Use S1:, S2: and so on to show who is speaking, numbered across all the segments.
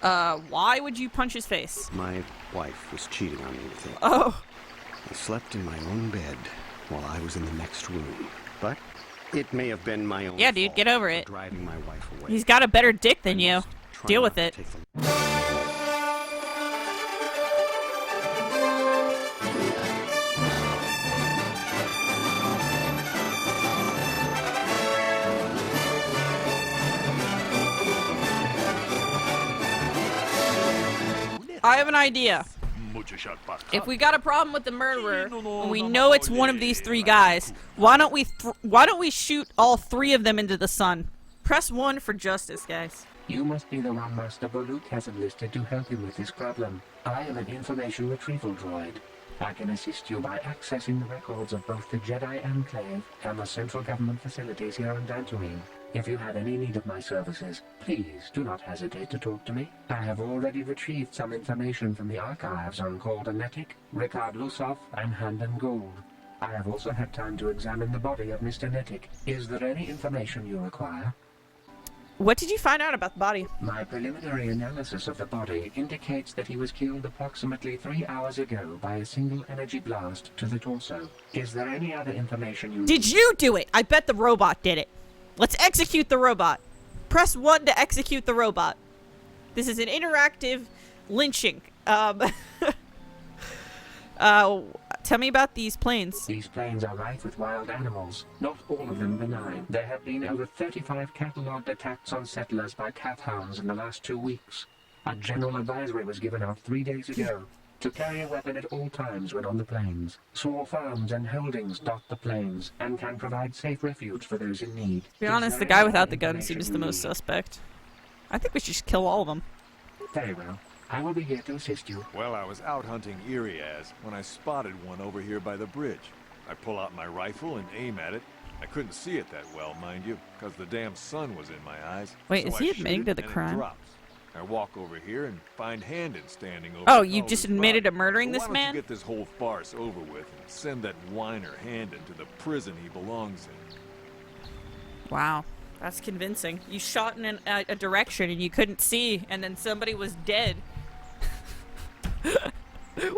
S1: Why would you punch his face?
S2: My wife was cheating on me with him.
S1: Oh.
S2: I slept in my own bed while I was in the next room. But it may have been my own
S1: Yeah, dude, get over it.
S2: driving my wife away.
S1: He's got a better dick than you. Deal with it. I have an idea. If we got a problem with the murderer, and we know it's one of these three guys, why don't we shoot all three of them into the sun? Press 1 for justice, guys.
S3: You must be the one Master Baluk has enlisted to help him with this problem. I am an information retrieval droid. I can assist you by accessing the records of both the Jedi Enclave and the central government facilities here in Dantooine. If you have any need of my services, please do not hesitate to talk to me. I have already retrieved some information from the archives on Kaldanetic, Ricard Lusov, and Handon Gold. I have also had time to examine the body of Mr. Netic. Is there any information you require?
S1: What did you find out about the body?
S3: My preliminary analysis of the body indicates that he was killed approximately 3 hours ago by a single energy blast to the torso. Is there any other information you...
S1: Did you do it? I bet the robot did it. Let's execute the robot. Press 1 to execute the robot. This is an interactive lynching. Tell me about these planes.
S3: These planes are rife with wild animals, not all of them benign. There have been over 35 catalogued attacks on settlers by cat hounds in the last 2 weeks. A general advisory was given out 3 days ago to carry a weapon at all times when on the plains. Small farms and holdings dot the plains and can provide safe refuge for those in need.
S1: To be honest, the guy without the gun seems the most suspect. I think we should just kill all of them.
S3: Very well. I will be here to assist you.
S4: Well, I was out hunting Iriaz when I spotted one over here by the bridge. I pull out my rifle and aim at it. I couldn't see it that well, mind you, because the damn sun was in my eyes.
S1: Wait,
S4: so
S1: is
S4: I
S1: he
S4: shoot
S1: admitting
S4: it
S1: to the
S4: and it
S1: crime?
S4: drops. I walk over here and find Handon standing over.
S1: Oh,
S4: the
S1: you
S4: top
S1: just
S4: of his
S1: admitted to
S4: body.
S1: murdering
S4: So
S1: this
S4: why don't
S1: man?
S4: you get this whole farce over with and send that whiner Handon to the prison he belongs in.
S1: Wow, that's convincing. You shot in a direction and you couldn't see, and then somebody was dead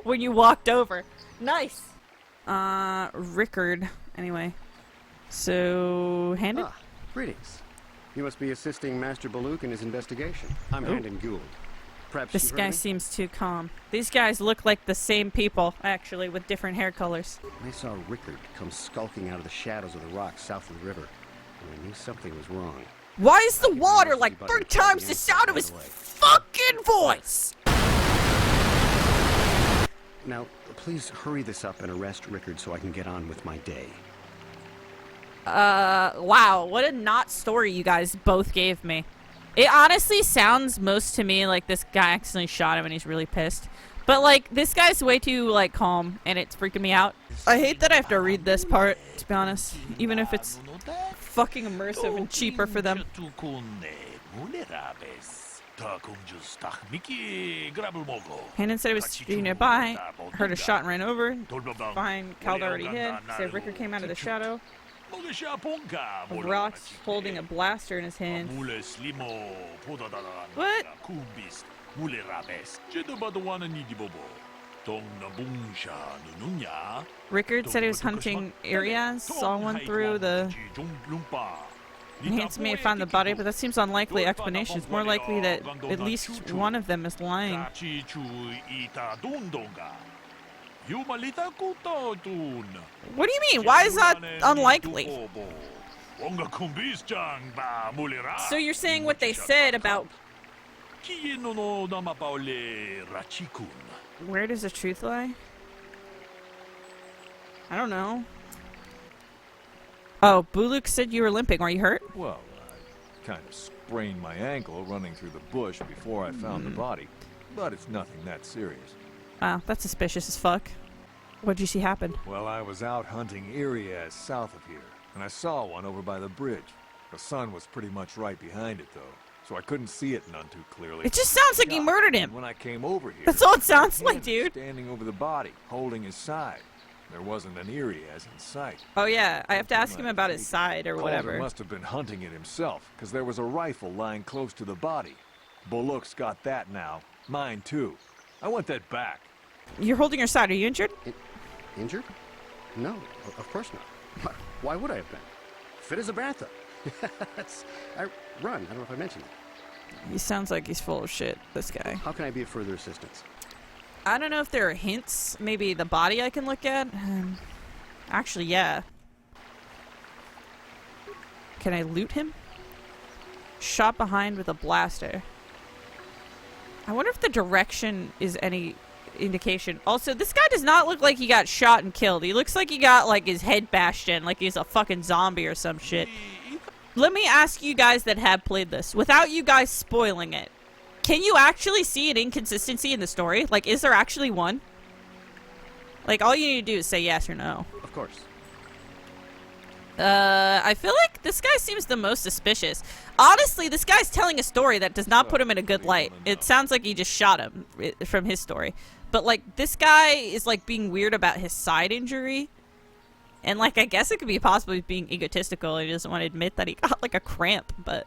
S1: when you walked over. Nice. Rickard. Anyway, so Handon.
S2: Ah, greetings. You must be assisting Master Baluk in his investigation. I'm Handon Gould. Perhaps
S1: This guy seems too calm. These guys look like the same people, actually, with different hair colors.
S2: I saw Rickard come skulking out of the shadows of the rocks south of the river, and I knew something was wrong.
S1: Why is the water like 3 times the sound of his fucking voice?
S2: Now, please hurry this up and arrest Rickard so I can get on with my day.
S1: Wow, what a not story you guys both gave me. It honestly sounds most to me like this guy accidentally shot him and he's really pissed. But, like, this guy's way too, like, calm, and it's freaking me out. I hate that I have to read this part, to be honest. Even if it's fucking immersive and cheaper for them. Handon said he was shooting nearby, heard a shot and ran over. Find Cald already hid. Said Rickard came out of the shadow of rocks holding a blaster in his hand. What? Rickard said he was hunting Iriaz, saw one through the... Enhanced may have found the body, but that seems unlikely explanation. It's more likely that at least one of them is lying.
S4: What do
S1: you mean? Why is that unlikely? So you're saying what they said about... Where does the truth lie? I don't know. Oh, Buluk said you were limping. Are you hurt?
S4: Well, I kind of sprained my ankle running through the bush before I found the body. But it's nothing that serious.
S1: Wow, that's suspicious as fuck. What'd you see happen?
S4: Well, I was out hunting Iriaz south of here, and I saw one over by the bridge. The sun was pretty much right behind it, though, so I couldn't see it none too clearly.
S1: It just sounds like you murdered him.
S4: When I came over here,
S1: that's all it sounds like, dude.
S4: Standing over the body, holding his side. There wasn't an Iriaz in sight.
S1: Oh yeah, I have to ask him about his side or whatever.
S4: Calder must have been hunting it himself, because there was a rifle lying close to the body. Bullock's got that now. Mine too. I want that back.
S1: You're holding your side. Are you injured?
S2: Injured? No, of course not. Why would I have been? Fit as a bathtub. I run. I don't know if I mentioned it.
S1: He sounds like he's full of shit, this guy.
S2: How can I be of further assistance?
S1: I don't know if there are hints. Maybe the body I can look at? Actually, yeah. Can I loot him? Shot behind with a blaster. I wonder if the direction is any indication. Also, this guy does not look like he got shot and killed. He looks like he got, like, his head bashed in, like he's a fucking zombie or some shit. Let me ask you guys that have played this, without you guys spoiling it. Can you actually see an inconsistency in the story? Like, is there actually one? Like, all you need to do is say yes or no.
S2: Of course.
S1: I feel like this guy seems the most suspicious. Honestly, this guy's telling a story that does not put him in a good light. It sounds like he just shot him from his story. But, like, this guy is, like, being weird about his side injury. And, like, I guess it could be possibly being egotistical. He doesn't want to admit that he got, like, a cramp, but...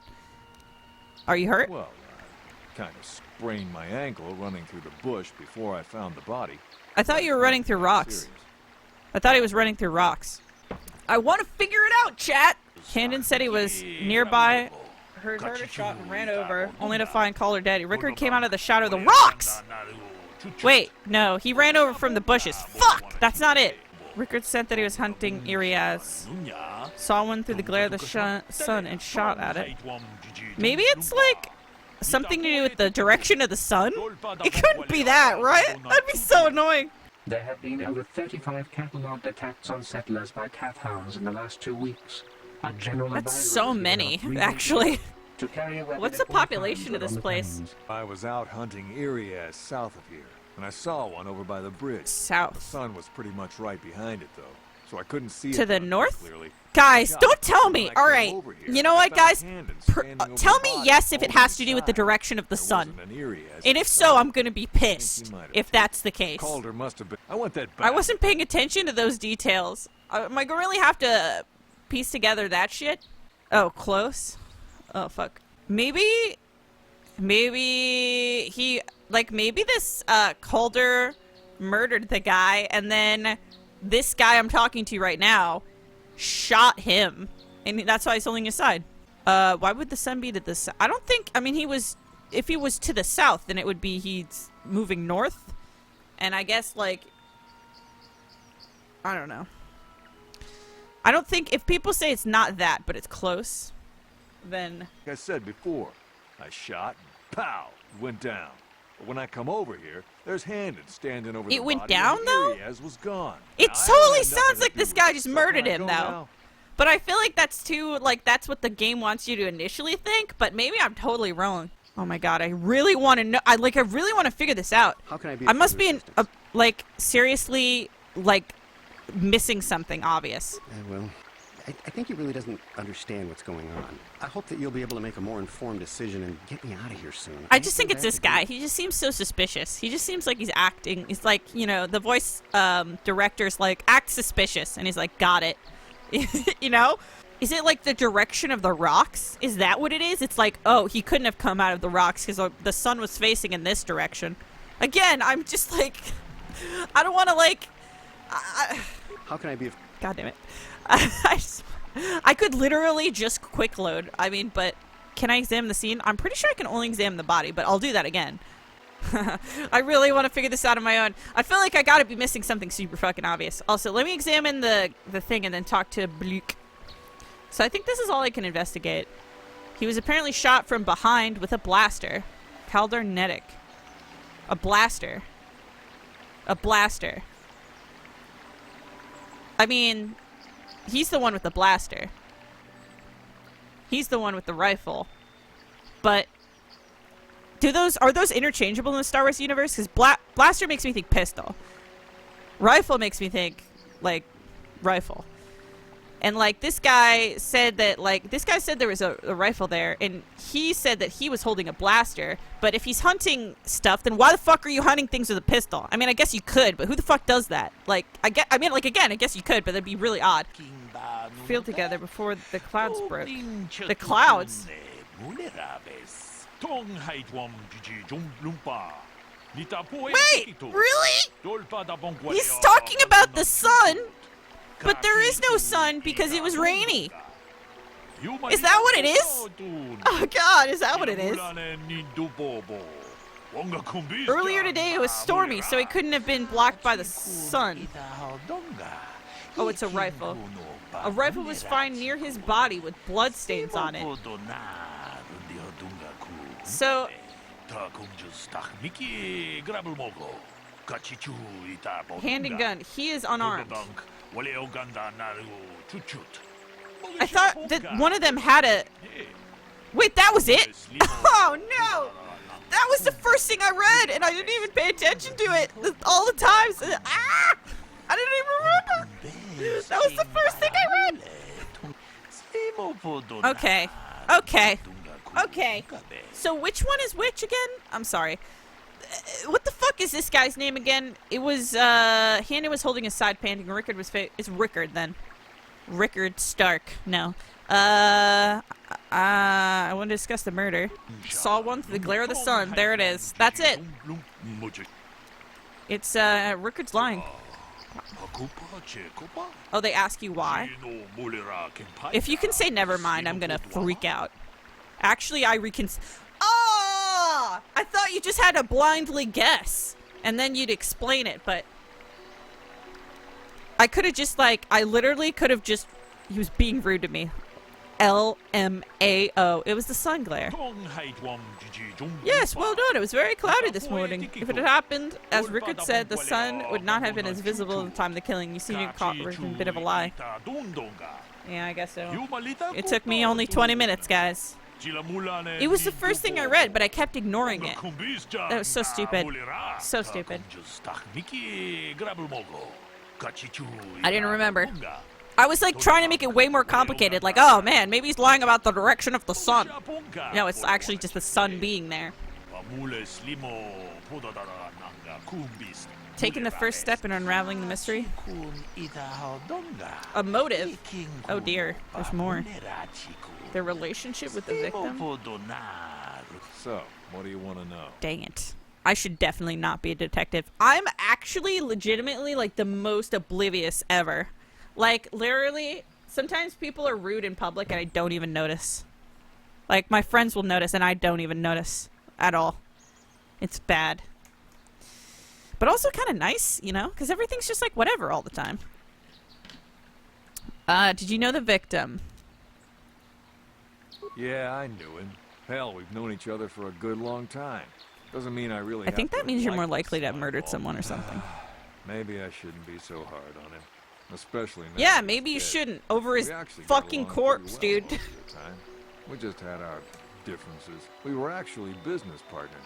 S1: Are you hurt?
S4: Well, I kind of sprained my ankle running through the bush before I found the body.
S1: I thought you were running through rocks.
S4: Serious.
S1: I thought he was running through rocks. I want to figure it out, chat! Camden said he was nearby, heard a shot and ran over, only to find Caller dead. Rickard came out of the shadow of the rocks! Wait, no, he ran over from the bushes. Fuck! That's not it! Rickard said that he was hunting Iriaz. Saw one through the glare of the sun and shot at it. Maybe it's like something to do with the direction of the sun? It couldn't be that, right? That'd be so annoying.
S3: There have been over 35 catalogued attacks on settlers by cat hounds in the last 2 weeks. A general
S1: That's
S3: advisory
S1: so
S3: has been
S1: many,
S3: out 3 weeks
S1: actually.
S3: ago to carry a weapon
S1: What's
S3: at
S1: the
S3: all
S1: population
S3: times
S1: of this
S3: on the
S1: place?
S3: plains.
S4: I was out hunting Iriaz south of here, and I saw one over by the bridge. The
S1: South.
S4: sun was pretty much right behind it, though, so I couldn't see it
S1: To the
S4: very
S1: north?
S4: clearly.
S1: Guys,
S4: Yeah,
S1: don't tell
S4: when
S1: me.
S4: I came
S1: Alright,
S4: over here,
S1: you know
S4: I
S1: what,
S4: found
S1: guys?
S4: Hamden standing over
S1: Tell
S4: the
S1: me
S4: body,
S1: yes if it
S4: holding
S1: has to do with the
S4: side.
S1: direction of the
S4: There
S1: sun.
S4: wasn't an Iriaz
S1: And if so,
S4: inside.
S1: I'm gonna be pissed if that's the case.
S4: Calder must have been. I want that back.
S1: I wasn't paying attention to those details. Am I gonna really have to piece together that shit? Oh, close? Oh, fuck. Maybe he, like, maybe this, Calder murdered the guy, and then this guy I'm talking to right now shot him, and that's why he's holding his side. Why would the sun be to the south? I don't think, I mean, if he was to the south, then it would be he's moving north, and I guess, like, I don't know. I don't think, if people say it's not that, but it's close, then...
S4: Like I said before, I shot and pow, it went down. But when I come over here, there's Hamden standing over the
S1: It went
S4: body,
S1: down,
S4: and
S1: though?
S4: Iriaz was gone.
S1: It
S4: Now, I
S1: totally
S4: don't have
S1: sounds
S4: nothing
S1: like
S4: to
S1: this
S4: do
S1: guy
S4: with it,
S1: just
S4: so
S1: murdered
S4: can I
S1: him,
S4: go
S1: though.
S4: now?
S1: But I feel like that's too, like, that's what the game wants you to initially think, but maybe I'm totally wrong. Oh my god, I really want to know, I really want to figure this out.
S2: How can I be
S1: I
S2: of
S1: must
S2: further
S1: be,
S2: assistance?
S1: like, seriously, like, missing something obvious.
S2: Well, I think he really doesn't understand what's going on. I hope that you'll be able to make a more informed decision and get me out of here soon.
S1: I just think it's this guy. He just seems so suspicious. He just seems like he's acting. He's like, you know, the voice director's like, act suspicious. And he's like, got it. You know? Is it like the direction of the rocks? Is that what it is? It's like, oh, he couldn't have come out of the rocks because the sun was facing in this direction. Again, I'm just like, I don't want to like...
S2: How can I be of...
S1: God damn it. I could literally just quick load. I mean, but can I examine the scene? I'm pretty sure I can only examine the body, but I'll do that again. I really want to figure this out on my own. I feel like I gotta be missing something super fucking obvious. Also, let me examine the thing and then talk to Bluk. So I think this is all I can investigate. He was apparently shot from behind with a blaster. Kaldernetic. A blaster. A blaster. I mean... He's the one with the blaster. He's the one with the rifle. But are those interchangeable in the Star Wars universe? Because blaster makes me think pistol. Rifle makes me think, like, rifle. And, like, this guy said that, like, there was a rifle there, and he said that he was holding a blaster, but if he's hunting stuff, then why the fuck are you hunting things with a pistol? I mean, I guess you could, but who the fuck does that? Like, I guess you could, but that'd be really odd. Field together before the clouds broke. The clouds? Wait, really? He's talking about the sun, but there is no sun because it was rainy. Is that what it is? Oh god, is that what it is? Earlier today it was stormy, so it couldn't have been blocked by the sun. Oh, it's a rifle. A rifle was found near his body with bloodstains on it. So, hand and gun. He is unarmed. I thought that one of them had a... Wait, that was it? Oh no! That was the first thing I read, and I didn't even pay attention to it all the times. Ah! I didn't even remember. That was the first thing I read. Okay. Okay. Okay. So which one is which again? I'm sorry. What the fuck is this guy's name again? It was, Hannah was holding his side panting. Rickard was it's Rickard then. Rickard Stark. No. I want to discuss the murder. Saw one through the glare of the sun. There it is. That's it. It's, Rickard's lying. Oh, they ask you why? If you can say never mind, I'm gonna freak out. Actually, Oh! I thought you just had to blindly guess, and then you'd explain it, but... I could have just, like, I literally could have just... He was being rude to me. LMAO. It was the sun glare. Yes, well done. It was very cloudy this morning. If it had happened, as Rickard said, the sun would not have been as visible at the time of the killing. You seem to caught a bit of a lie. Yeah, I guess so. It took me only 20 minutes, guys. It was the first thing I read, but I kept ignoring it. That was so stupid. So stupid. I didn't remember. I was like trying to make it way more complicated, like, oh man, maybe he's lying about the direction of the sun. No, it's actually just the sun being there. Taking the first step in unraveling the mystery. A motive? Oh dear, there's more. Their relationship with the victim?
S4: So, what do you want to know?
S1: Dang it. I should definitely not be a detective. I'm actually legitimately like the most oblivious ever. Like, literally, sometimes people are rude in public and I don't even notice. Like, my friends will notice and I don't even notice at all. It's bad. But also kind of nice, you know? Because everything's just like whatever all the time. Did you know the victim?
S4: Yeah, I knew him. Hell, we've known each other for a good long time. Doesn't mean I really
S1: I think
S4: have
S1: that means you're more
S4: like
S1: likely to have murdered someone or something.
S4: Maybe I shouldn't be so hard on him. Especially now.
S1: Yeah, maybe you shouldn't. Over his fucking corpse, dude.
S4: We just had our differences. We were actually business partners.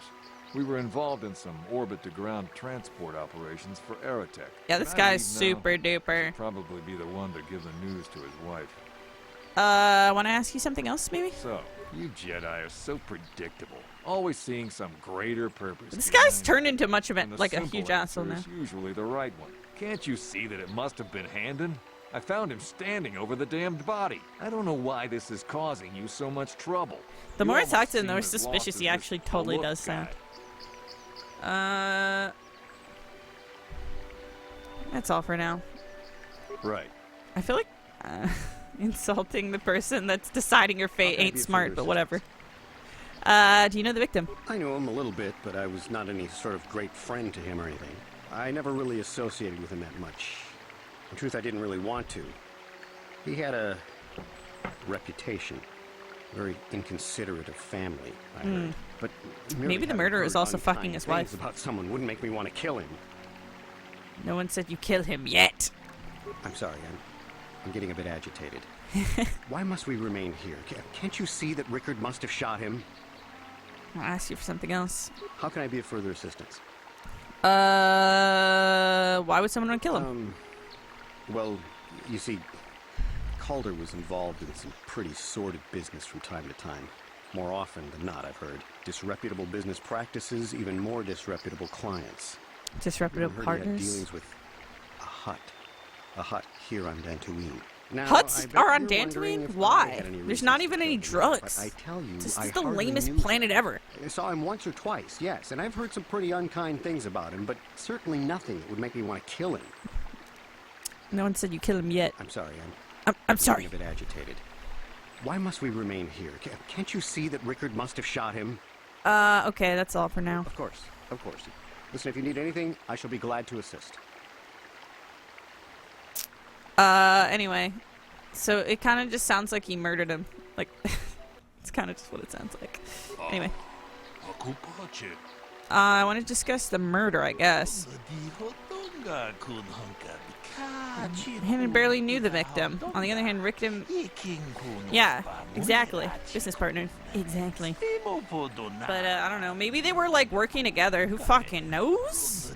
S4: We were involved in some orbit-to-ground transport operations for Aerotech.
S1: Yeah, this guy's super duper.
S4: Probably be the one to give the news to his wife.
S1: Want to ask you something else, maybe?
S4: So, you Jedi are so predictable. Always seeing some greater purpose.
S1: This guy's turned into much of it, like a huge asshole now.
S4: Usually the right one. Can't you see that it must have been Handon? I found him standing over the damned body. I don't know why this is causing you so much trouble.
S1: The more I talk to him, the more suspicious he actually totally does sound. That's all for now.
S4: Right.
S1: I feel like insulting the person that's deciding your fate ain't smart, but whatever. Do you know the victim?
S2: I knew him a little bit, but I was not any sort of great friend to him or anything. I never really associated with him that much. In truth, I didn't really want to. He had a reputation. Very inconsiderate of family, I heard. But
S1: maybe the murderer is also fucking his wife.
S2: About someone wouldn't make me want to kill him.
S1: No one said you kill him yet.
S2: I'm sorry, I'm getting a bit agitated. Why must we remain here? Can't you see that Rickard must have shot him?
S1: I'll ask you for something else.
S2: How can I be of further assistance?
S1: Why would someone want to kill him?
S2: Well, you see, Calder was involved in some pretty sordid business from time to time. More often than not, I've heard. Disreputable business practices, even more disreputable clients.
S1: Disreputable partners?
S2: He had dealings with a hut here on Dantooine. Now,
S1: Huts
S2: I bet
S1: are on
S2: you're wondering
S1: Dantooine?
S2: if I
S1: Why?
S2: had any
S1: There's
S2: reason
S1: not
S2: to
S1: even any
S2: kill him, but
S1: drugs.
S2: I tell you,
S1: This
S2: I
S1: is the
S2: hardly
S1: lamest
S2: knew
S1: planet
S2: him.
S1: ever.
S2: I saw him once or twice, yes, and I've heard some pretty unkind things about him, but certainly nothing that would make me want to kill him.
S1: No one said you kill him yet.
S2: I'm sorry,
S1: I'm sorry.
S2: a bit agitated. Why must we remain here? Can't you see that Rickard must have shot him?
S1: Okay, that's all for now.
S2: Of course, of course. Listen, if you need anything, I shall be glad to assist.
S1: Anyway. So it kind of just sounds like he murdered him. Like, it's kind of just what it sounds like. Anyway. I want to discuss the murder, I guess. Him barely knew the victim. On the other hand, victim... Yeah, exactly. Business partners. Exactly. But, I don't know. Maybe they were, like, working together. Who fucking knows?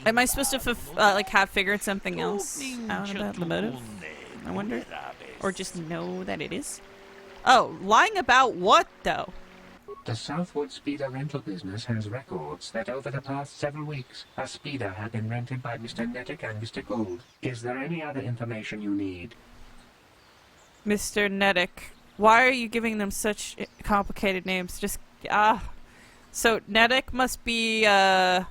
S1: Am I supposed to, like, have figured something else out about the motive? I wonder. Or just know that it is? Oh, lying about what, though?
S3: The Southwood Speeder rental business has records that over the past several weeks, a speeder had been rented by Mr. Nettic and Mr. Gould. Is there any other information you need?
S1: Mr. Nettic. Why are you giving them such complicated names? Just, So, Nettic must be, the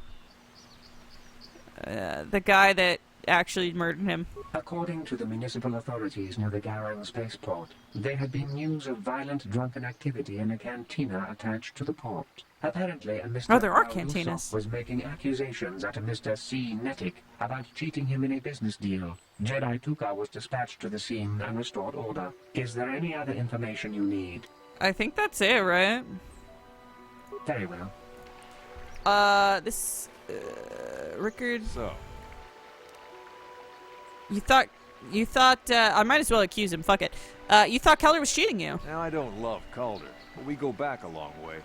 S1: guy that actually murdered him.
S3: According to the municipal authorities near the Garang spaceport, there had been news of violent drunken activity in a cantina attached to the port. Apparently, a Mr.
S1: Oh, there are
S3: Al
S1: cantinas.
S3: Lusop was making accusations at a Mr. C. Nettic about cheating him in a business deal. Jedi Tuka was dispatched to the scene and restored order. Is there any other information you need?
S1: I think that's it, right?
S3: Very well.
S1: Rickard...
S4: So,
S1: You thought, I might as well accuse him, fuck it. You thought Keller was cheating you.
S4: now I don't love Calder, but we go back a long way.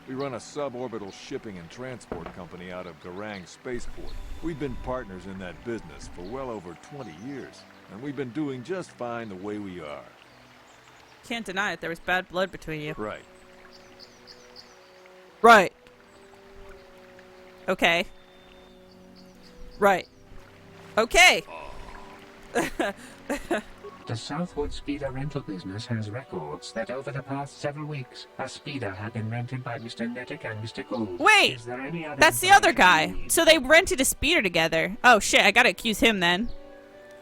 S4: We run a suborbital shipping and transport company out of Garang Spaceport. We've been partners in that business for well over 20 years, and we've been doing just fine the way we are.
S1: Can't deny it, there was bad blood between you.
S4: Right.
S1: Right. Okay. Right. Okay!
S3: The Southwood Speeder rental business has records that over the past several weeks, a speeder had been rented by Mr. Nettic and Mr. Gould.
S1: Wait!
S3: Is there any other
S1: That's the other
S3: information you
S1: guy.
S3: need?
S1: So they rented a speeder together. Oh shit, I gotta accuse him then.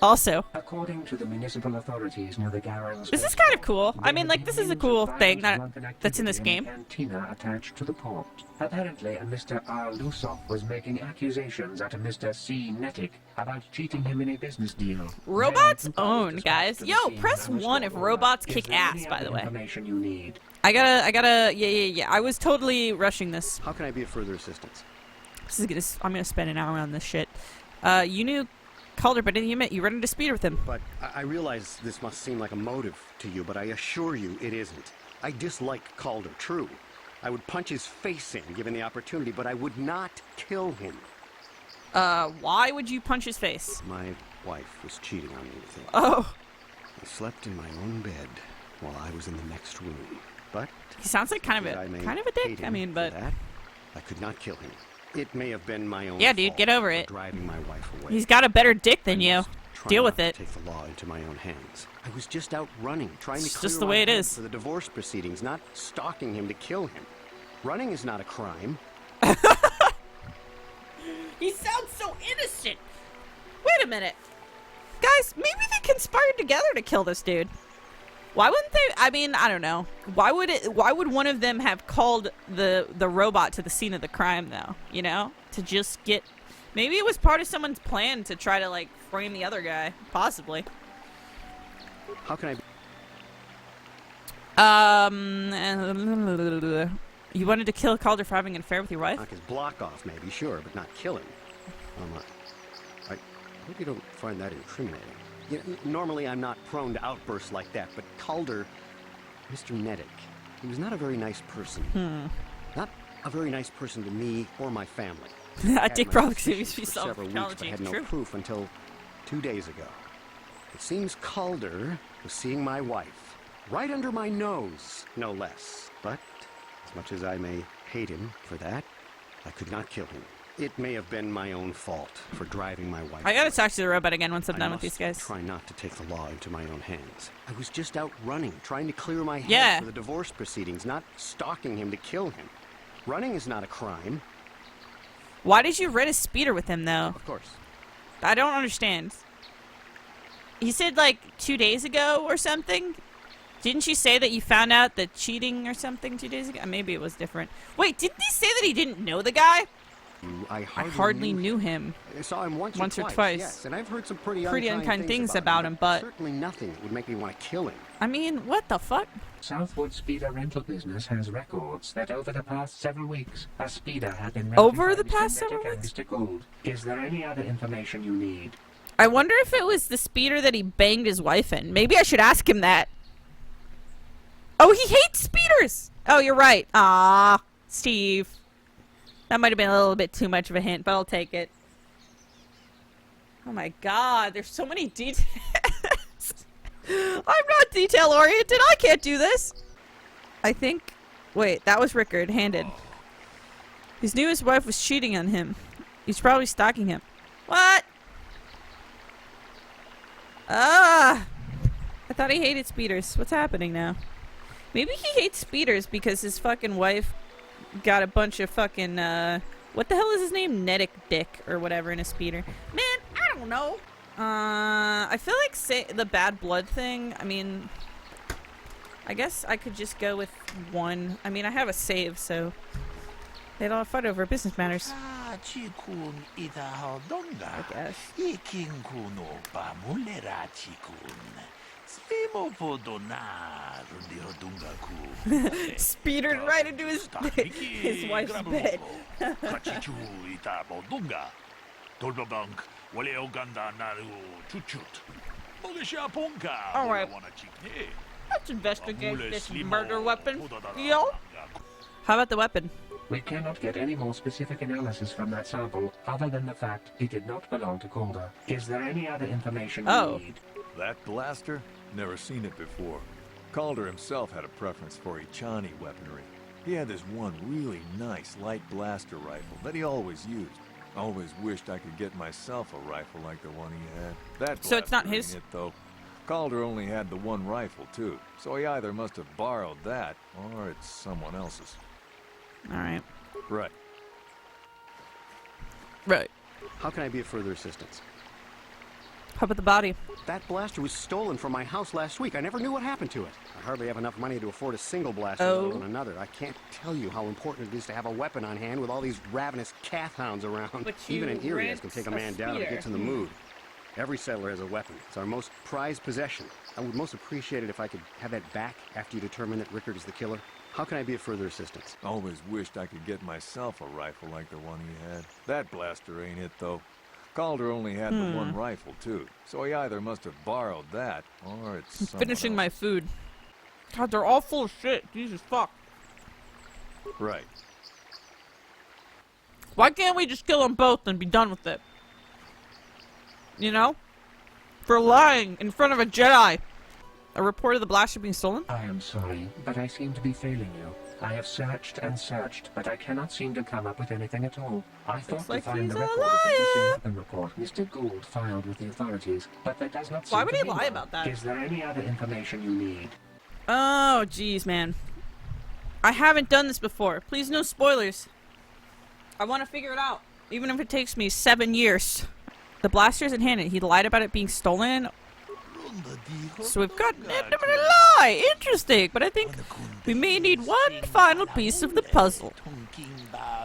S1: Also.
S3: According to the municipal authorities near the Garang
S1: This is kind of cool. I mean, like, this is a cool thing that's in this game.
S3: Cantina attached to the port. Apparently, a Mr. Al Lusop was making accusations at a Mr. C. Nettic about cheating him in a business deal.
S1: Robots
S3: Jedi Tuka was
S1: own,
S3: dispatched
S1: guys.
S3: to the
S1: Yo,
S3: scene
S1: press
S3: and
S1: 1 if
S3: restored order.
S1: robots
S3: Is
S1: kick
S3: there any
S1: ass, by
S3: other
S1: the way.
S3: information you need?
S1: Yeah. I was totally rushing this.
S2: How can I be of further assistance?
S1: I'm gonna spend an hour on this shit. You knew Calder, but you admit you rented a speeder with him.
S2: But I realize this must seem like a motive to you, but I assure you it isn't. I dislike Calder, true. I would punch his face in given the opportunity, but I would not kill him.
S1: Why would you punch his face?
S2: My wife was cheating on me with him.
S1: Oh,
S2: I slept in my own bed while I was in the next room. But
S1: he sounds like kind of
S2: I may
S1: a
S2: hate
S1: dick.
S2: him
S1: I mean,
S2: for
S1: but
S2: that, I could not kill him. It may have been my own
S1: yeah, dude,
S2: fault
S1: get over
S2: for
S1: it.
S2: driving my wife away.
S1: He's got a better dick than
S2: I
S1: you.
S2: must try
S1: Deal
S2: not
S1: with it.
S2: to take the law into my own hands. I was just out running, trying
S1: It's
S2: to
S1: just
S2: clear
S1: the
S2: my
S1: way it
S2: head
S1: is.
S2: for the divorce proceedings, not stalking him to kill him. Running is not a crime.
S1: He sounds so innocent. Wait a minute, guys. Maybe they conspired together to kill this dude. Why wouldn't they? I mean, I don't know. Why would one of them have called the robot to the scene of the crime, though? You know, to just get. Maybe it was part of someone's plan to try to like frame the other guy, possibly.
S2: How can
S1: You wanted to kill Calder for having an affair with your wife?
S2: knock his block off, maybe, sure, but not kill him? I hope you don't find that incriminating. You know, normally I'm not prone to outbursts like that, but Calder, Mr. Nettic, he was not a very nice person. Not a very nice person to me or my family.
S1: I
S2: Had
S1: think
S2: my
S1: probably
S2: suspicions
S1: be
S2: for
S1: some
S2: several weeks, but
S1: technology.
S2: had
S1: It's
S2: no
S1: true.
S2: proof until 2 days ago. It seems Calder was seeing my wife, right under my nose, no less. But as much as I may hate him for that, I could not kill him. It may have been my own fault for driving my wife.
S1: I gotta talk to the robot again once I'm
S2: I
S1: done with
S2: must
S1: these guys.
S2: Try not to take the law into my own hands. I was just out running, trying to clear my head
S1: Yeah.
S2: for the divorce proceedings, not stalking him to kill him. Running is not a crime.
S1: Why did you rent a speeder with him, though?
S2: Of course.
S1: I don't understand. He said, like, 2 days ago or something? Didn't you say that you found out the cheating or something 2 days ago? Maybe it was different. Wait, didn't he say that he didn't know the guy?
S2: I
S1: I hardly knew him.
S2: I saw him once
S1: or
S2: or
S1: twice.
S2: Yes, and I've heard some pretty
S1: unkind things about him, but
S2: certainly nothing that would make me want to kill him.
S1: I mean, what the fuck?
S3: Southwood Speeder Rental Business has records that over the past several weeks, a speeder had been
S1: Over
S3: rented
S1: the
S3: by
S1: past
S3: Mr.
S1: several
S3: Medic and
S1: weeks?
S3: Mr. Gould. Is there any other information you need?
S1: I wonder if it was the speeder that he banged his wife in. Maybe I should ask him that. Oh, he hates speeders! Oh, you're right. Ah, Steve. That might have been a little bit too much of a hint, but I'll take it. Oh my god, there's so many details. I'm not detail-oriented. I can't do this. I think... Wait, that was Rickard, handed. His newest wife was cheating on him. He's probably stalking him. What? Ah! I thought he hated speeders. What's happening now? Maybe he hates speeders because his fucking wife got a bunch of fucking, what the hell is his name? Nedic Dick or whatever in a speeder. Man, I don't know. I feel like the bad blood thing, I mean, I guess I could just go with one. I mean, I have a save, so they'd all fight over business matters. I guess. Speedered right into his wife's bed. Alright. Let's investigate this murder weapon. Yo? How about the weapon?
S3: We cannot get any more specific analysis from that sample, other than the fact it did not belong to Calder. Is there any other information you need?
S4: That blaster? Never seen it before. Calder himself had a preference for Ichani weaponry. He had this one really nice light blaster rifle that he always used. Always wished I could get myself a rifle like the one he had. That
S1: So it's not
S4: blaster
S1: his?
S4: ain't it, though. Calder only had the one rifle, too. So he either must have borrowed that, or it's someone else's.
S1: Alright.
S4: Right.
S1: Right.
S2: How can I be of further assistance?
S1: How about the body?
S2: That blaster was stolen from my house last week. I never knew what happened to it. I hardly have enough money to afford a single blaster, let alone another. I can't tell you how important it is to have a weapon on hand with all these ravenous cat hounds around.
S1: But
S2: even in
S1: you
S2: Erie, can take a man down if he gets in the mood. Every settler has a weapon. It's our most prized possession. I would most appreciate it if I could have that back after you determine that Rickard is the killer. How can I be of further assistance?
S4: Always wished I could get myself a rifle like the one he had. That blaster ain't it, though. Calder only had the one rifle, too. So he either must have borrowed that, or it's someone
S1: Finishing my
S4: else.
S1: food. God, they're all full of shit. Jesus fuck.
S4: Right.
S1: Why can't we just kill them both and be done with it? You know? For lying in front of a Jedi. A report of the blaster being stolen?
S3: I am sorry, but I seem to be failing you. I have searched and searched, but I cannot seem to come up with anything at all. I thought
S1: like
S3: to find
S1: he's
S3: the
S1: a
S3: record of the missing
S1: liar.
S3: weapon report Mr. Gould filed with the authorities, but there does not seem
S1: Why would
S3: to
S1: he
S3: be
S1: lie
S3: one.
S1: about that?
S3: Is there any other information you need?
S1: Oh, jeez, man. I haven't done this before. Please, no spoilers. I want to figure it out, even if it takes me 7 years. The blaster's in hand. He lied about it being stolen. So we've got a lie. Interesting, but I think we may need one final piece of the puzzle.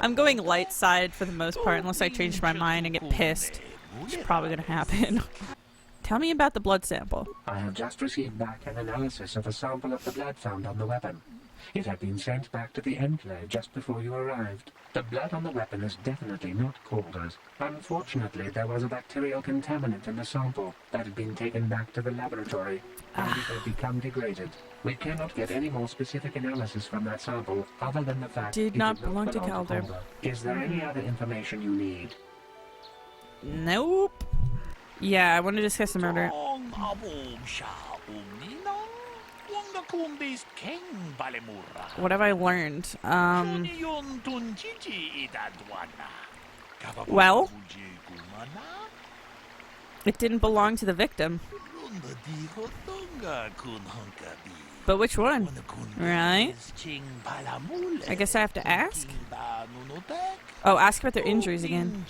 S1: I'm going light side for the most part, unless I change my mind and get pissed, which is probably going to happen. Tell me about the blood sample.
S3: I have just received back an analysis of a sample of the blood found on the weapon. It had been sent back to the enclave just before you arrived. The blood on the weapon is definitely not Calder's. Unfortunately, there was a bacterial contaminant in the sample that had been taken back to the laboratory, and it had become degraded. We cannot get any more specific analysis from that sample, other than the fact
S1: Did
S3: it
S1: not
S3: did
S1: belong to Calder.
S3: Is there any other information you need?
S1: Nope. Yeah, I want to discuss the murder.
S5: What have I learned?
S1: Well, it didn't belong to the victim. But which one? Right? I guess I have to ask? Oh, ask about their injuries again.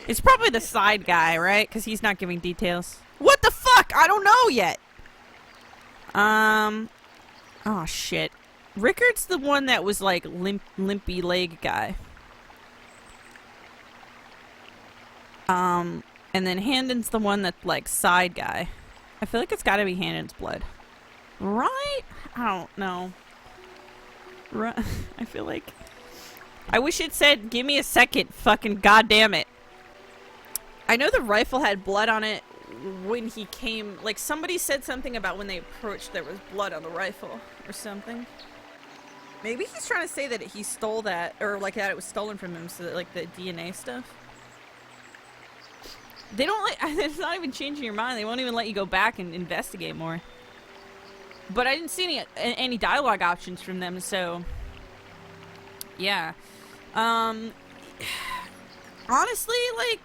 S1: It's probably the side guy, right? Because he's not giving details. What the fuck? I don't know yet. Oh, shit. Rickard's the one that was, like, limpy leg guy. And then Handon's the one that's, like, side guy. I feel like it's gotta be Handon's blood. Right? I don't know. Right. I feel like... I wish it said, give me a second, fucking goddamn it. I know the rifle had blood on it when he came... Like, somebody said something about when they approached there was blood on the rifle or something. Maybe he's trying to say that he stole that, or like that it was stolen from him, so that, like, the DNA stuff. They don't like... It's not even changing your mind. They won't even let you go back and investigate more. But I didn't see any dialogue options from them, so... Yeah. Honestly, like,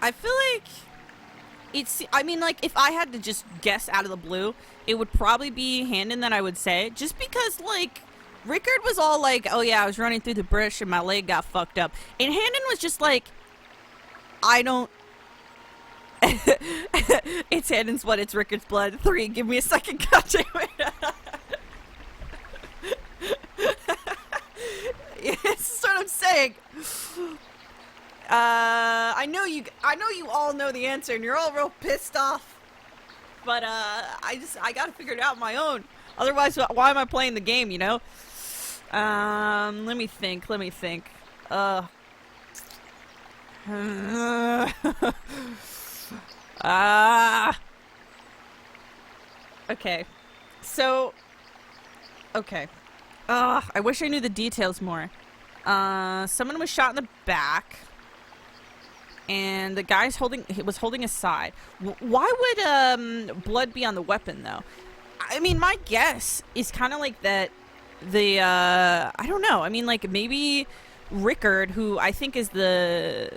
S1: I feel like it's... I mean, like, if I had to just guess out of the blue, it would probably be Handon that I would say. Just because, like, Rickard was all like, oh yeah, I was running through the bush and my leg got fucked up. And Handon was just like, I don't... It's Handon's blood, it's Rickard's blood. 3, give me a second, goddamn it. Yeah, that's what I'm saying. I know you all know the answer and you're all real pissed off. But I gotta figure it out on my own. Otherwise, why am I playing the game, you know? Let me think. Okay. So, okay. I wish I knew the details more. Someone was shot in the back, and the guy's was holding a side. Why would blood be on the weapon, though? I mean, my guess is kind of like that. I don't know. I mean, like maybe Rickard, who I think is the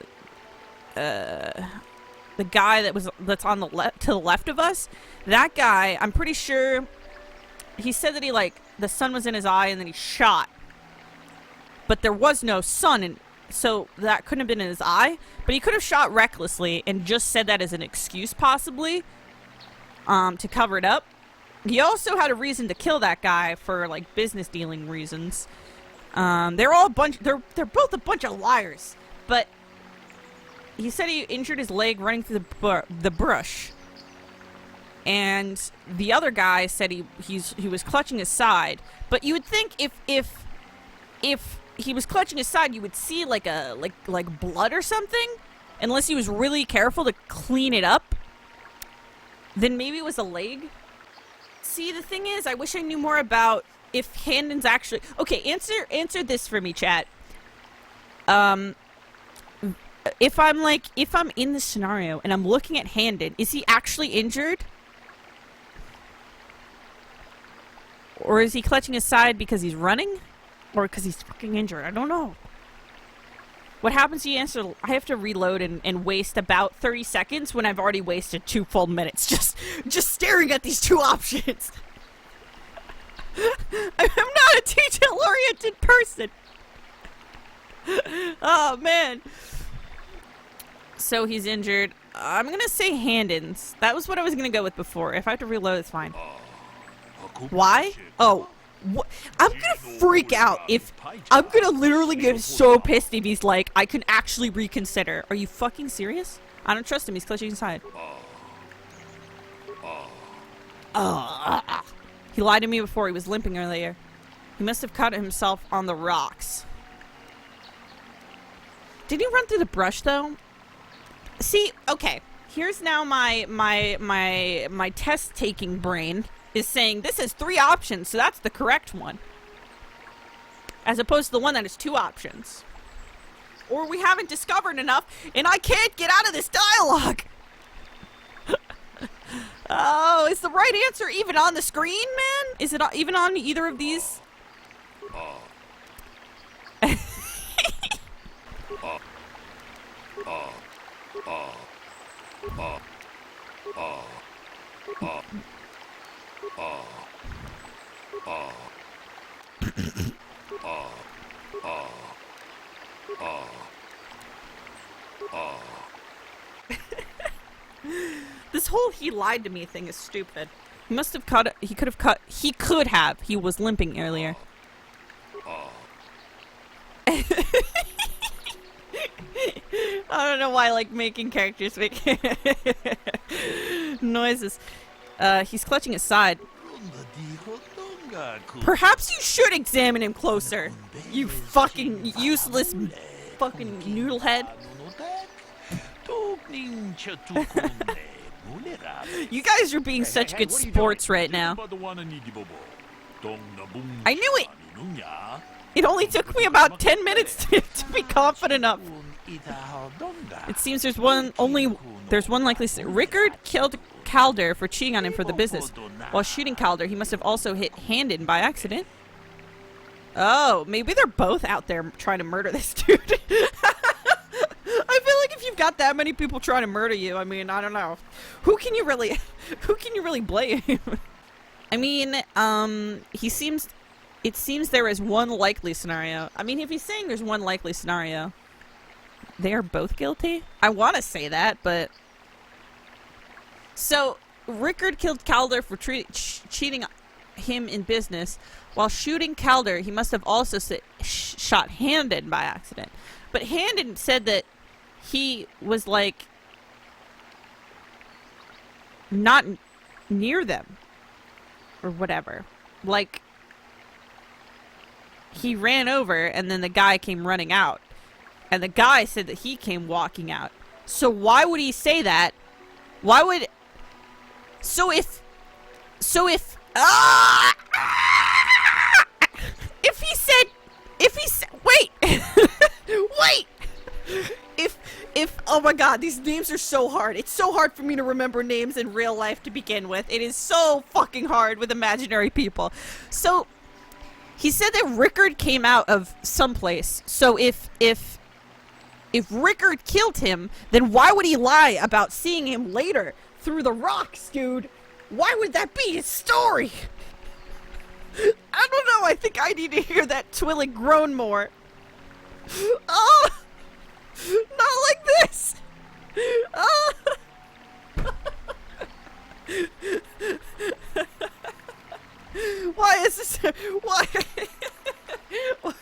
S1: guy that's on the left to the left of us. That guy, I'm pretty sure. He said that the sun was in his eye and then he shot. But there was no sun, and so that couldn't have been in his eye. But he could have shot recklessly and just said that as an excuse, possibly, to cover it up. He also had a reason to kill that guy for, like, business dealing reasons. They're both a bunch of liars. But he said he injured his leg running through the brush. And the other guy said he was clutching his side. But you would think if he was clutching his side, you would see like blood or something, unless he was really careful to clean it up. Then maybe it was a leg. See, the thing is, I wish I knew more about if Handon's actually... Okay, answer this for me, chat. If I'm in this scenario and I'm looking at Handon, is he actually injured? Or is he clutching his side because he's running? Or because he's fucking injured? I don't know. What happens to you answer? I have to reload and waste about 30 seconds when I've already wasted 2 full minutes just staring at these 2 options. I'm not a detail-oriented person. Oh, man. So he's injured. I'm going to say Handon's. That was what I was going to go with before. If I have to reload, it's fine. Why? Oh. What? I'm gonna freak out if... I'm gonna literally get so pissed if he's like, I can actually reconsider. Are you fucking serious? I don't trust him. He's clutching inside. He lied to me before. He was limping earlier. He must have cut himself on the rocks. Did he run through the brush, though? See, okay. Here's now my test-taking brain is saying this has 3 options, so that's the correct one. As opposed to the one that has 2 options. Or we haven't discovered enough, and I can't get out of this dialogue! Oh, is the right answer even on the screen, man? Is it even on either of these? This whole he lied to me thing is stupid. He must have cut. He could have cut. He could have. He was limping earlier. I don't know why I like making characters make noises. He's clutching his side. Perhaps you should examine him closer. You fucking useless fucking noodlehead. You guys are being such good sports right now. I knew it! It only took me about 10 minutes to be confident enough. It seems there's one likely. Rickard killed Calder for cheating on him for the business. While shooting Calder, he must have also hit Handon by accident. Oh, maybe they're both out there trying to murder this dude. I feel like if you've got that many people trying to murder you, I mean, I don't know. Who can you really blame? I mean, it seems there is one likely scenario. I mean, if he's saying there's one likely scenario, they are both guilty? I want to say that, but... So, Rickard killed Calder for cheating him in business. While shooting Calder, he must have also shot Handon by accident. But Handon said that he was, like, not near them. Or whatever. Like, he ran over, and then the guy came running out. And the guy said that he came walking out. So why would he say that? Why would... So if he said, wait, wait, if, oh my god, these names are so hard. It's so hard for me to remember names in real life to begin with. It is so fucking hard with imaginary people. So, he said that Rickard came out of someplace. So if Rickard killed him, then why would he lie about seeing him later? Through the rocks, dude. Why would that be his story? I don't know. I think I need to hear that Twilly groan more. Oh, not like this. Oh. Why is this? Why? Why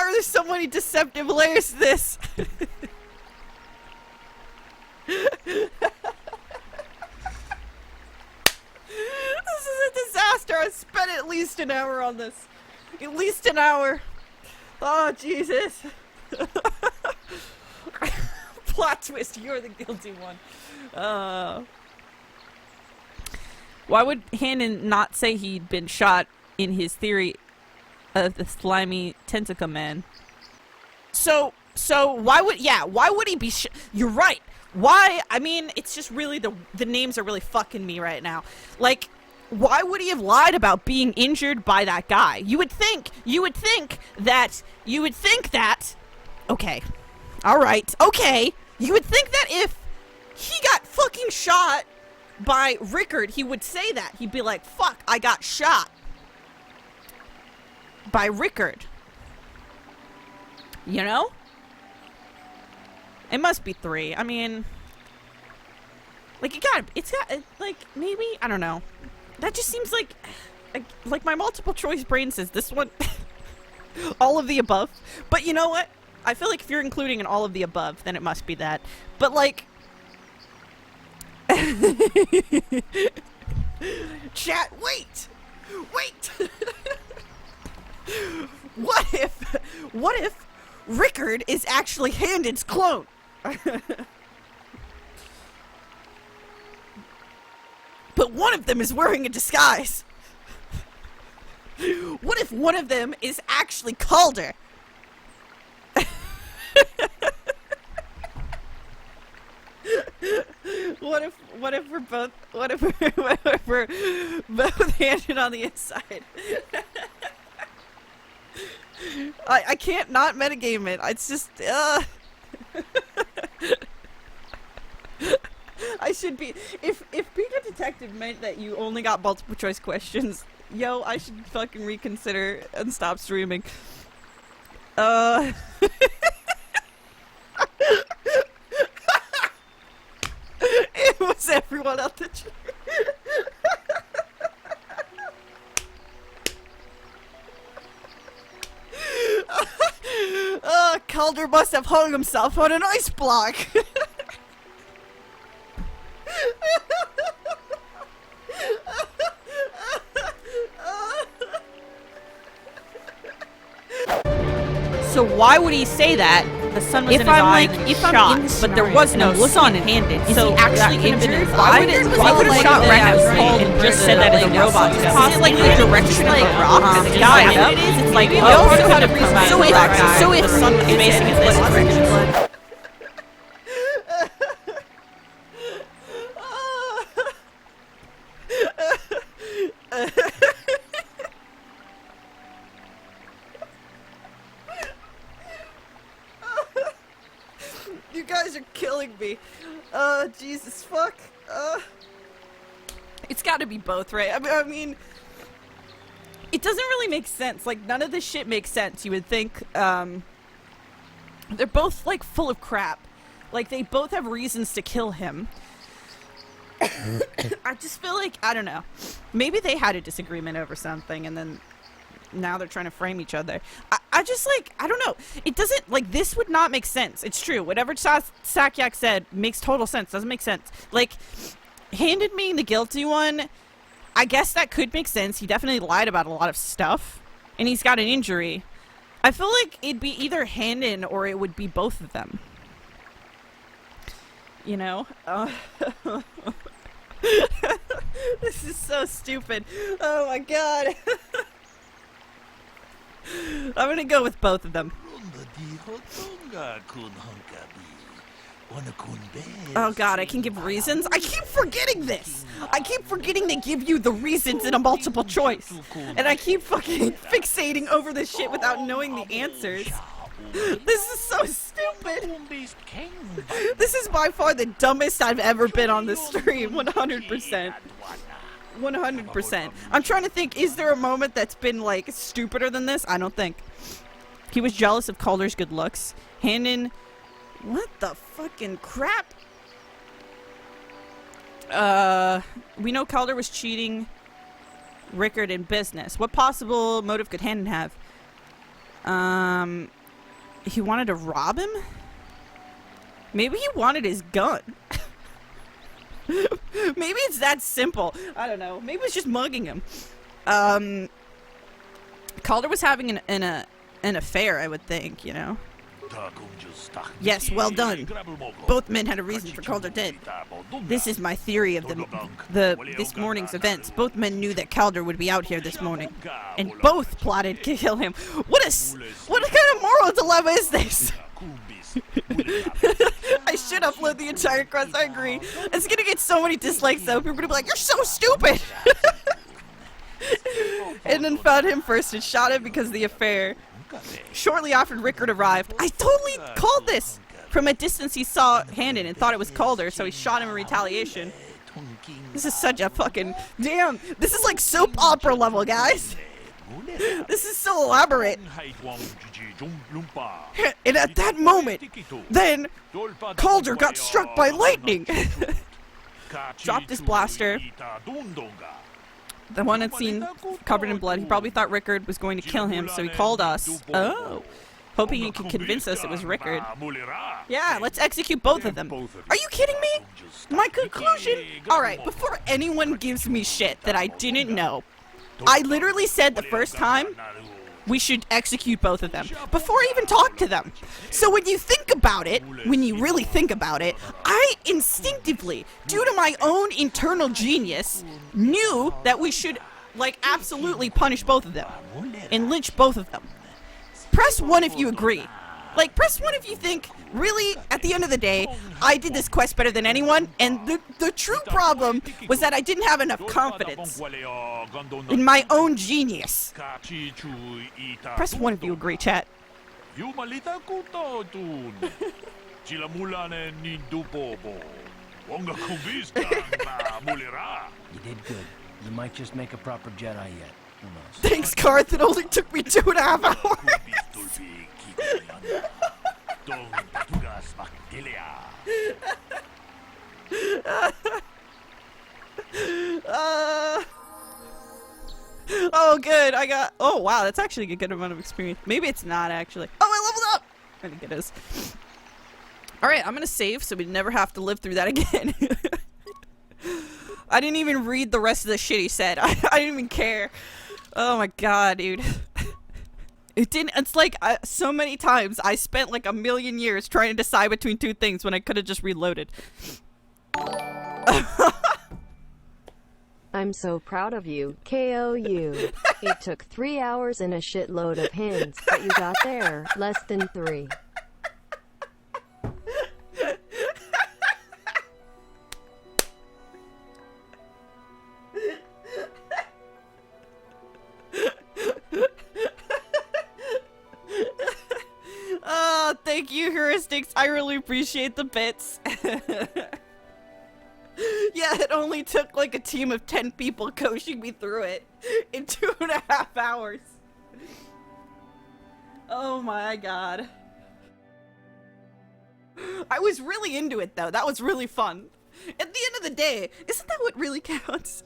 S1: are there so many deceptive layers to this? This is a disaster. I spent at least an hour on this. At least an hour. Oh, Jesus. Plot twist, you're the guilty one. Why would Handon not say he'd been shot in his theory of the slimy tentacle man? So why would he be you're right. Why? I mean, it's just really the names are really fucking me right now. Like, why would he have lied about being injured by that guy? You would think that, okay. All right. Okay. You would think that if he got fucking shot by Rickard, he would say that. He'd be like, fuck, I got shot by Rickard. You know? It must be 3. I mean, like, like, maybe, I don't know. That just seems like my multiple choice brain says this one, all of the above. But you know what? I feel like if you're including an all of the above, then it must be that. But like, chat, wait! What if Rickard is actually Handon's clone? But one of them is wearing a disguise. What if one of them is actually Calder? What if we're both handed on the inside? I can't not metagame it. It's just I should be. If being a detective meant that you only got multiple choice questions, yo, I should fucking reconsider and stop streaming. It was everyone out the tree. Calder must have hung himself on an ice block. So why would he say that? The sun was in his eye and then shot, but there was no sun handed. So he actually injured? Why would it? Why would have shot Rex and just said that as a robot? Is it like the direction of the rock? The guy up? It's like we also had a reason. So if sun is facing in this direction. You guys are killing me. Jesus fuck. It's gotta be both, right? I mean, it doesn't really make sense. Like, none of this shit makes sense. You would think, they're both, like, full of crap. Like, they both have reasons to kill him. I just feel like, I don't know. Maybe they had a disagreement over something, and then now they're trying to frame each other. I just, like, I don't know. It doesn't, like, this would not make sense. It's true. Whatever Sakyak said makes total sense. Doesn't make sense. Like, Handed being the guilty one, I guess that could make sense. He definitely lied about a lot of stuff. And he's got an injury. I feel like it'd be either Handed or it would be both of them. You know? This is so stupid. Oh my god. I'm gonna go with both of them. Oh god, I can give reasons? I keep forgetting this! I keep forgetting they give you the reasons in a multiple choice. And I keep fucking fixating over this shit without knowing the answers. This is so stupid! This is by far the dumbest I've ever been on this stream, 100%. 100%. I'm trying to think, is there a moment that's been, like, stupider than this? I don't think. He was jealous of Calder's good looks. Hannon... What the fucking crap? We know Calder was cheating Rickard in business. What possible motive could Hannon have? He wanted to rob him? Maybe he wanted his gun. Maybe it's that simple. I don't know. Maybe it's just mugging him. Calder was having an affair, I would think, you know. Yes, well done. Both men had a reason for Calder dead. This is my theory of this morning's events. Both men knew that Calder would be out here this morning, and both plotted to kill him. What kind of moral dilemma is this? I should upload the entire quest, I agree. It's gonna get so many dislikes though. People are gonna be like, you're so stupid! And then found him first and shot him because of the affair. Shortly after Rickard arrived, I totally called this! From a distance he saw Handon and thought it was Calder, so he shot him in retaliation. This is such a fucking... Damn! This is like soap opera level, guys! This is so elaborate! And at that moment, then, Calder got struck by lightning! Dropped his blaster. The one had seen covered in blood. He probably thought Rickard was going to kill him, so he called us. Oh. Hoping he could convince us it was Rickard. Yeah, let's execute both of them. Are you kidding me? My conclusion? Alright, before anyone gives me shit that I didn't know, I literally said the first time, we should execute both of them before I even talked to them. So when you think about it, when you really think about it, I instinctively, due to my own internal genius, knew that we should, like, absolutely punish both of them and lynch both of them. Press 1 if you agree. Like, press 1 if you think, really, at the end of the day, I did this quest better than anyone, and the true problem was that I didn't have enough confidence in my own genius. Press 1 if you agree, chat.
S5: Chilamulane nindupobo. Wonga kumbista ba mulira.
S6: You did good. You might just make a proper Jedi yet. Who knows?
S1: Thanks, Garth. It only took me 2.5 hours.
S5: Kumbistulpi kikoyana. Dong patugas baktilia.
S1: Oh, good. I got. Oh, wow. That's actually a good amount of experience. Maybe it's not actually. Oh, I leveled up. I think it is. All right, I'm gonna save so we never have to live through that again. I didn't even read the rest of the shit he said. I didn't even care. Oh my god, dude. It didn't. It's like so many times I spent like 1,000,000 years trying to decide between two things when I could have just reloaded.
S7: I'm so proud of you, KOU. It took 3 hours and a shitload of hints, but you got there, less than 3.
S1: Oh, thank you, heuristics. I really appreciate the bits. Yeah, it only took like a team of 10 people coaching me through it in 2.5 hours. Oh my god. I was really into it though. That was really fun. At the end of the day, isn't that what really counts?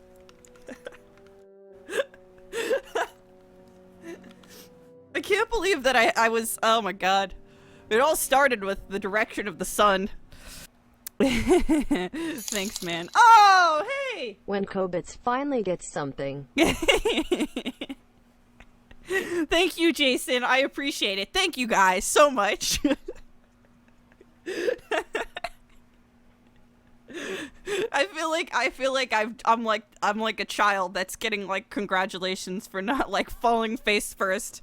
S1: I can't believe that I was, oh my god. It all started with the direction of the sun. Thanks, man. Oh, hey!
S7: When Kobits finally gets something.
S1: Thank you, Jason. I appreciate it. Thank you guys so much. I feel like I'm like a child that's getting like congratulations for not like falling face first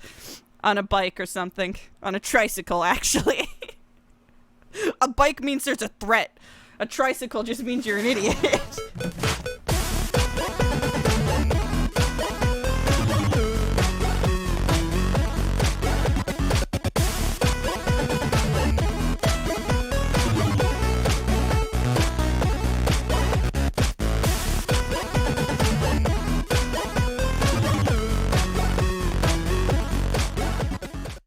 S1: on a bike or something. On a tricycle, actually. A bike means there's a threat. A tricycle just means you're an idiot.